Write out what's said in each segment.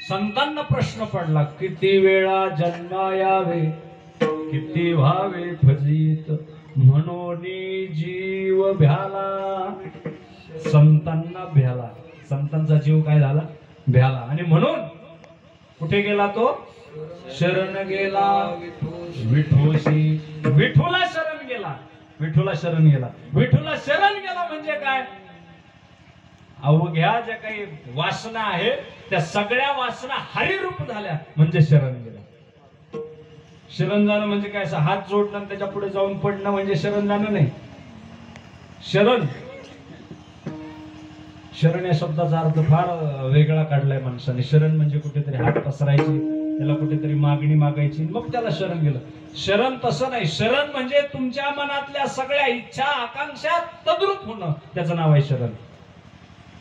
संतांना प्रश्न पडला, किती वेळा जन्म यावे, किती व्हावे फजित, म्हणून जीव भ्याला. संतांना भ्याला, संतांचा जीव काय झाला? भ्याला. आणि म्हणून कुठे गेला तो? शरण गेला विठोशी. विठूला शरण गेला, विठूला शरण गेला. विठूला शरण गेला म्हणजे काय? अवघ्या ज्या काही वासना आहे त्या सगळ्या वासना हरिरूप झाल्या म्हणजे शरण गेला. शरण जाणं म्हणजे काय? असं हात जोडणं आणि त्याच्या पुढे जाऊन पडणं म्हणजे शरण जाणं नाही. शरण शरण या शब्दाचा अर्थ फार वेगळा काढलाय माणसाने. शरण म्हणजे कुठेतरी हात पसरायची, त्याला कुठेतरी मागणी मागायची, मग त्याला शरण गेलं. शरण तसं नाही. शरण म्हणजे तुमच्या मनातल्या सगळ्या इच्छा आकांक्षा तद्रूप होणं, त्याचं नाव आहे शरण.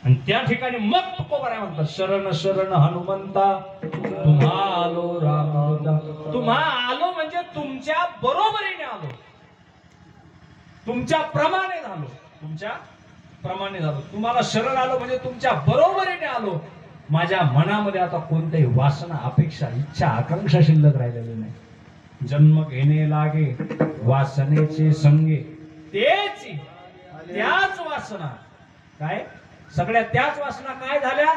आणि त्या ठिकाणी मग तुकोबाराय म्हणतात, शरण शरण हनुमंता तुम्हा आलो राम. तुम्हा आलो म्हणजे तुमच्या बरोबरीने आलो, तुमच्या प्रमाणे झालो, तुमच्या प्रमाणे झालो. तुम्हाला शरण आलो म्हणजे तुमच्या बरोबरीने आलो. माझ्या मनामध्ये आता कोणत्याही वासना, अपेक्षा, इच्छा, आकांक्षा शिल्लक राहिलेली नाही. जन्म घेणे लागे वासनेचे संगे, त्याच वासना काय? सगळ्या त्याच वासना काय झाल्या?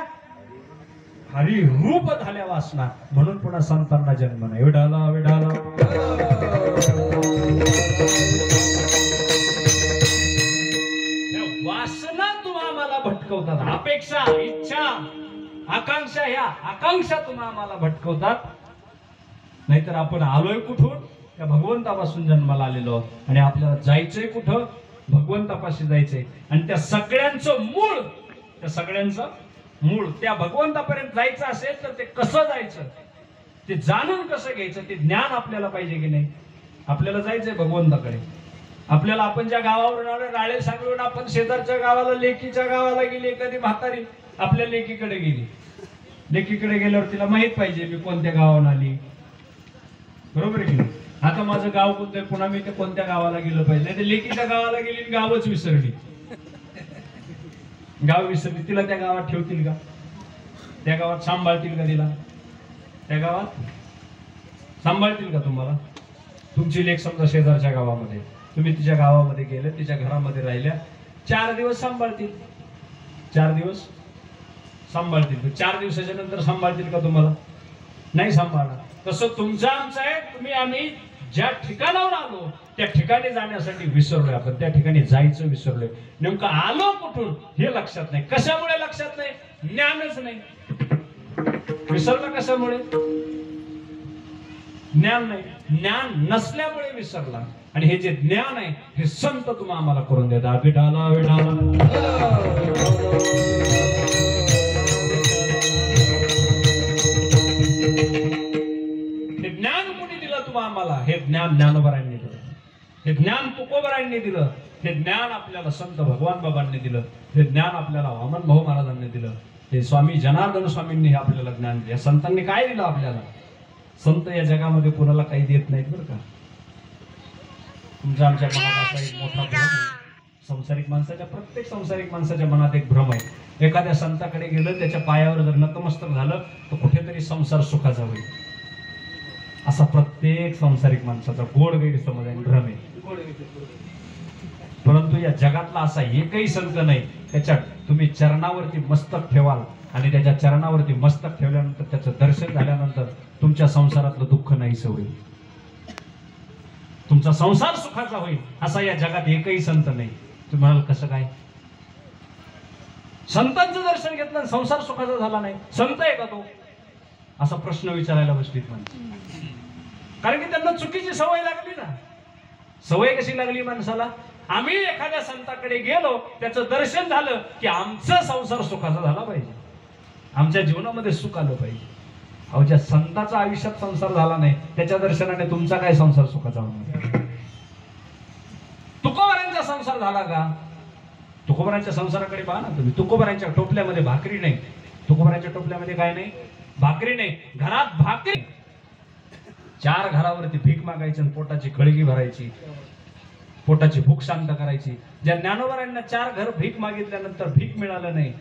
हरिरूप झाल्या वासना. म्हणून पुन्हा संतांना जन्म नाही. विडाला विडाला वासना तुम्हा आम्हाला भटकवतात. अपेक्षा, इच्छा, आकांक्षा, ह्या आकांक्षा तुम्हा आम्हाला भटकवतात. नाहीतर आपण आलोय कुठून? त्या भगवंतापासून जन्माला आलेलो आहोत आणि आपल्याला जायचंय कुठं? भगवंतापाशी जायचंय. आणि त्या सगळ्यांचं मूळ, त्या सगळ्यांचं मूळ त्या भगवंतापर्यंत जायचं असेल तर ते कसं जायचं, ते जाणून कसं घ्यायचं, ते ज्ञान आपल्याला पाहिजे की नाही? आपल्याला जायचंय भगवंताकडे. आपल्याला आपण ज्या गावावरून आलो, राळे सांगून आपण शेजारच्या गावाला, लेकीच्या गावाला गेली, एखादी म्हातारी आपल्या लेकीकडे गेली. लेकीकडे गेल्यावर तिला माहित पाहिजे मी कोणत्या गावाला आली, बरोबर की नाही? आता माझं गाव कोणतं, पुन्हा मी ते कोणत्या गावाला गेलं पाहिजे. नाही ते लेकीच्या गावाला गेली, गावच विसरली, गाव विसरली. तिला त्या गावात ठेवतील का? त्या गावात सांभाळतील का तिला? त्या गावात सांभाळतील का तुम्हाला? तुमची लेक समजा शेजारच्या गावामध्ये, तुम्ही तिच्या गावामध्ये गेले, तिच्या घरामध्ये राहिल्या, 4 दिवस सांभाळतील, 4 दिवस सांभाळतील. 4 दिवसाच्या नंतर सांभाळतील का तुम्हाला? नाही सांभाळणार. तसं तुमचं आमचं आहे. तुम्ही आम्ही ज्या ठिकाणावर आलो त्या ठिकाणी जाण्यासाठी विसरलोय. आपण त्या ठिकाणी जायचं विसरलोय. नेमकं आलो कुठून हे लक्षात नाही. कशामुळे लक्षात नाही? ज्ञानच नाही. विसरला कशामुळे? ज्ञान नाही. ज्ञान नसल्यामुळे विसरला. आणि हे जे ज्ञान आहे हे संत तुम्हा आम्हाला करून देतात. विठाला विठाला आम्हाला हे ज्ञान ज्ञानोबरांनी दिलं, हे ज्ञान तुकोबरांनी दिलं, हे ज्ञान आपल्याला संत भगवान बाबांनी दिलं, हे ज्ञान आपल्याला वामन भाऊ महाराजांनी दिलं, हे स्वामी जनार्दन स्वामींनी आपल्याला ज्ञान दिलं. संतांनी काय दिलं आपल्याला? संत या जगामध्ये कोणाला काही देत नाहीत बरं का. तुमच्या आमच्या मनात असा एक मोठा भ्रम आहे. संसारिक माणसाच्या, प्रत्येक संसारिक माणसाच्या मनात एक भ्रम आहे. एखाद्या संताकडे गेलं, त्याच्या पायावर जर नतमस्तक झालं तर कुठेतरी संसार सुखाचा होईल, असा प्रत्येक संसारिक माणसाचा गोड गैरसमज आहे, भ्रम आहे. परंतु या जगातला असा एकही संत नाही त्याच्या तुम्ही चरणावरती मस्तक ठेवाल आणि त्याच्या चरणावरती मस्तक ठेवल्यानंतर त्याचं दर्शन झाल्यानंतर तुमच्या संसारातलं दुःख नाहीसं होईल, तुमचा संसार सुखाचा होईल. असा या जगात एकही संत नाही. तुम्ही म्हणाल कसं काय? संतांचं दर्शन घेतलं संसार सुखाचा झाला नाही, संत आहे का तो? असा प्रश्न विचारायला बसलीत माणसं. कारण की त्यांना चुकीची सवय लागली ना. सवय कशी लागली माणसाला? आम्ही एखाद्या संताकडे गेलो, त्याचं दर्शन झालं की आमचा संसार सुखाचा झाला पाहिजे, आमच्या जीवनामध्ये सुख आलं पाहिजे. अहो, ज्या संताचा आयुष्यात संसार झाला नाही त्याच्या दर्शनाने तुमचा काय संसार सुखाचा होणार? तुकोबारांचा संसार झाला का? तुकोबारांच्या संसाराकडे पहा ना तुम्ही. तुकोबारांच्या टोपल्यामध्ये भाकरी नाही. तुकोबारांच्या टोपल्यामध्ये काय नाही? भाकरी नाही. घरात भाकरी, 4 घरावरती भीक मागायची आणि पोटाची खळगी भरायची, पोटाची भूक शांत करायची. ज्या ज्ञानोबारांना 4 घर भीक मागितल्यानंतर भीक मिळालं नाही,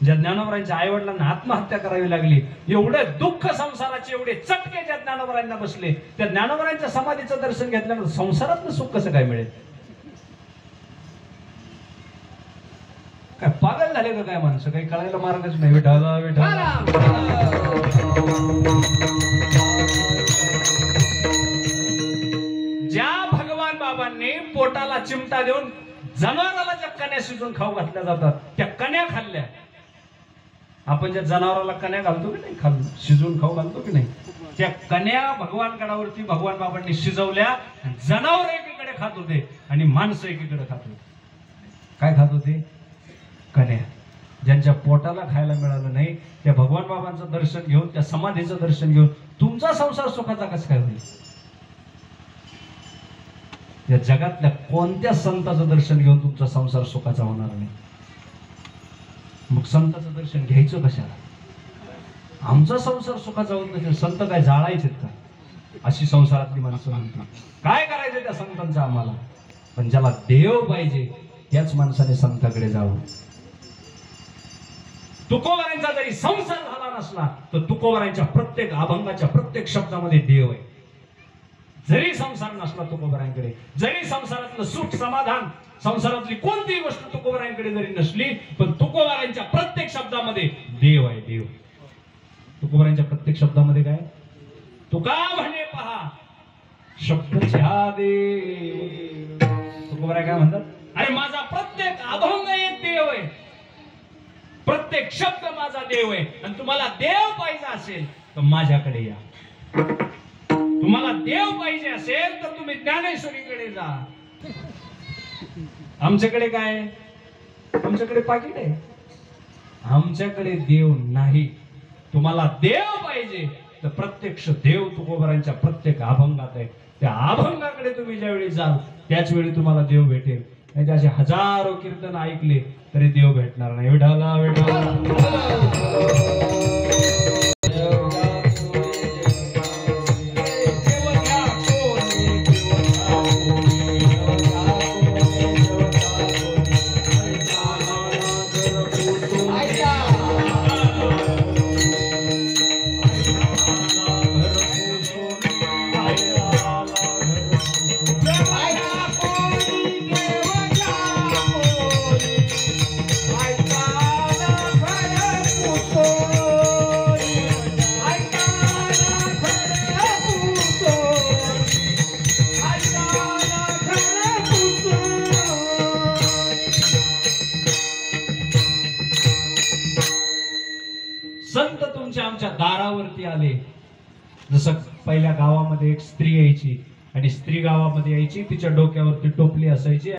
ज्या ज्ञानोबरांच्या आई वडिलांना आत्महत्या करावी लागली, एवढे दुःख संसाराचे एवढे चटके ज्या ज्ञानोबरांना बसले, त्या ज्ञानोबरांच्या समाधीचं दर्शन घेतल्यानंतर संसारातलं सुख कसं काय मिळेल? काय पागल झाले का काय माणसं? काही कळायला मार्गच नाही. विठाला विठाला ज्या भगवान बाबांनी पोटाला चिमटा देऊन जनावराला ज्या कण्या शिजून खाऊ घातल्या जातात, त्या कण्या खाल्ल्या. आपण ज्या जनावराला कण्या घालतो की नाही, शिजवून खाऊ घालतो की नाही, त्या कण्या भगवान गडावरती भगवान बाबांनी शिजवल्या. जनावर एकीकडे खात होते आणि माणसं एकीकडे खात होते. काय खात होते? कण्या. ज्यांच्या पोटाला खायला मिळालं नाही, त्या भगवान बाबांचं दर्शन घेऊन, त्या समाधीचं दर्शन घेऊन तुमचा संसार सुखाचा कसं काय होईल? या जगातल्या कोणत्या संताचं दर्शन घेऊन तुमचा संसार सुखाचा होणार नाही? मग संताचं दर्शन घ्यायचं कशाला? आमचा संसार सुखाचा होत नसेल, संत काय जाळायचे का? अशी संसारातली माणसं म्हणतात. काय करायचं त्या संतांचं आम्हाला? पण ज्याला देव पाहिजे त्याच माणसाने संताकडे जावं. तुकोबारांचा जरी संसार झाला नसला तर तुकोबारांच्या प्रत्येक अभंगाच्या प्रत्येक शब्दामध्ये देव आहे. जरी संसार नसला तुकोबारांकडे, जरी संसारातलं सुख समाधान, संसारातली कोणतीही गोष्ट तुकोबारांकडे जरी नसली, पण तुकोबारांच्या प्रत्येक शब्दामध्ये देव आहे. देव. तुकोबारांच्या प्रत्येक शब्दामध्ये काय? तुका म्हणे पहा शब्दच्या देव. तुकोबाराय काय म्हणतात? अरे माझा प्रत्येक अभंग एक देव आहे, प्रत्येक शब्द माझा देव आहे. आणि तुम्हाला देव पाहिजे असेल तर माझ्याकडे या. तुम्हाला देव पाहिजे असेल तर तुम्ही ज्ञानेश्वरीकडे जा. आमच्याकडे काय? आमच्याकडे पाकिट आहे. आमच्याकडे देव नाही. तुम्हाला देव पाहिजे तर प्रत्यक्ष देव तुकोबारांच्या प्रत्येक अभंगात आहे. त्या अभंगाकडे तुम्ही ज्यावेळी जाल त्याच वेळी तुम्हाला देव भेटेल. नाही असे हजारो कीर्तन ऐकले तरी देव भेटणार नाही. विठाला विठाला संत तुमच्या आमच्या दारावरती आले. जसं पहिल्या गावामध्ये एक स्त्री यायची आणि स्त्री गावामध्ये यायची, तिच्या डोक्यावरती टोपली असायची.